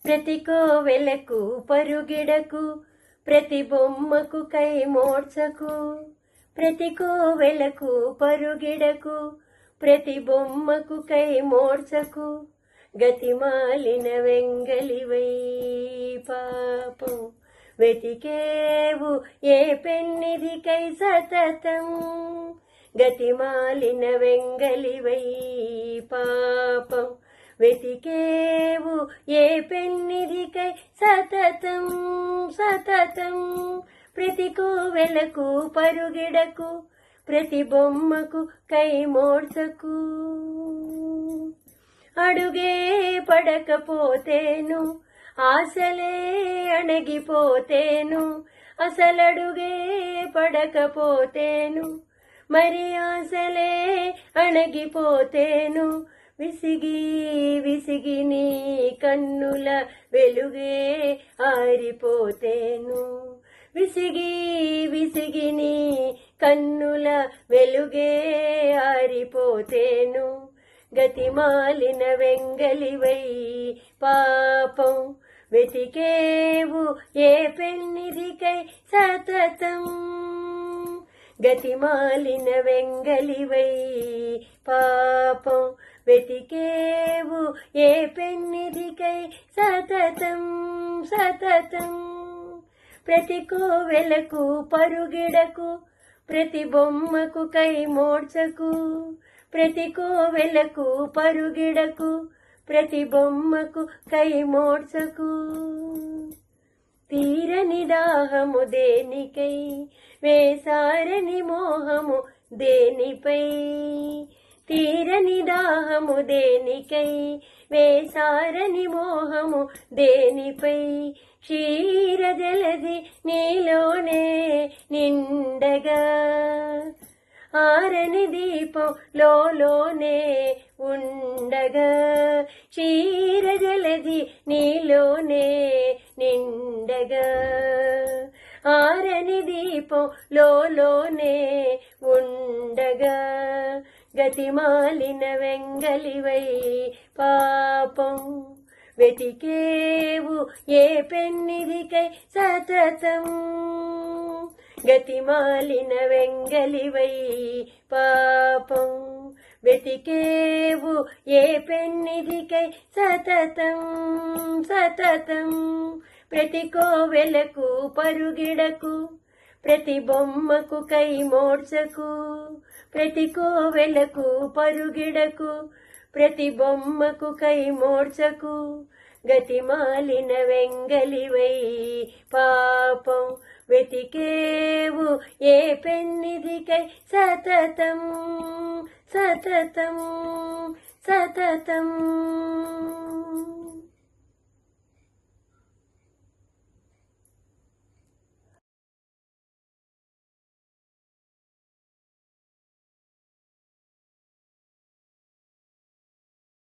ప్రతి కోవెలకు పరుగిడకు, ప్రతి బొమ్మకు కై మోడ్చకు. ప్రతి కోవెలకు పరుగిడకు, ప్రతి బొమ్మకు కై మోడ్చకు. గతిమాలిన వెంగలివై పాపం వెతికేవు ఏ పెన్నిధికై సతతం. గతిమాలిన వెంగలివై పాపం వెతికేవు ఏ పెన్నిధికై సతతం సతతం. ప్రతి కోవెలకు పరుగిడకు, ప్రతి బొమ్మకు కై మోడ్చకు. అడుగే పడకపోతేను, ఆశలే అణగిపోతేను. అసలడుగే పడకపోతేను, మరి ఆశలే అణగిపోతేను. విసిగి విసిగి నీ కన్నుల వెలుగే ఆరిపోతేను. విసిగి విసిగి నీ కన్నుల వెలుగే ఆరిపోతేను. గతిమాలిన వెంగలివై పాపం వెతికేవు ఏ పెన్నిధికై సతతం. గతిమాలిన వెంగలివై పాపం వెతికేవు ఏ పెన్నిధికై సతతం సతతం. ప్రతి కోవెలకు పరుగిడకు, ప్రతి బొమ్మకు కై మోడ్చకు. ప్రతి కోవెలకు పరుగిడకు, ప్రతి బొమ్మకు కై మోడ్చకు. తీరని దాహము దేనికై, వేసారని మోహము దేనిపై. తీరని దాహము దేనికై, వేసారని మోహము దేనిపై. క్షీర జలధి నీలోనే నిండగా, ఆరని దీపం లోనే ఉండగా. క్షీర జలధి నీలోనే నిండగా, ఆరని దీపం లోనే ఉండగా. గతిమాలిన వెంగలివై పాపం వెతికేవు ఏ పెన్నిధికై సతతం. గతిమాలిన వెంగలివై పాపం వెతికేవు ఏ పెన్నిధికై సతతం సతతం. ప్రతి కోవెలకు పరుగిడకు, ప్రతి బొమ్మకు కై మోడ్చకు. ప్రతి కోవెలకు పరుగిడకు, ప్రతి బొమ్మకు కై మోడ్చకు. గతిమాలిన వెంగలివై పాపం వెతికేవు ఏ పెన్నిధికై సతతం సతతం సతతం.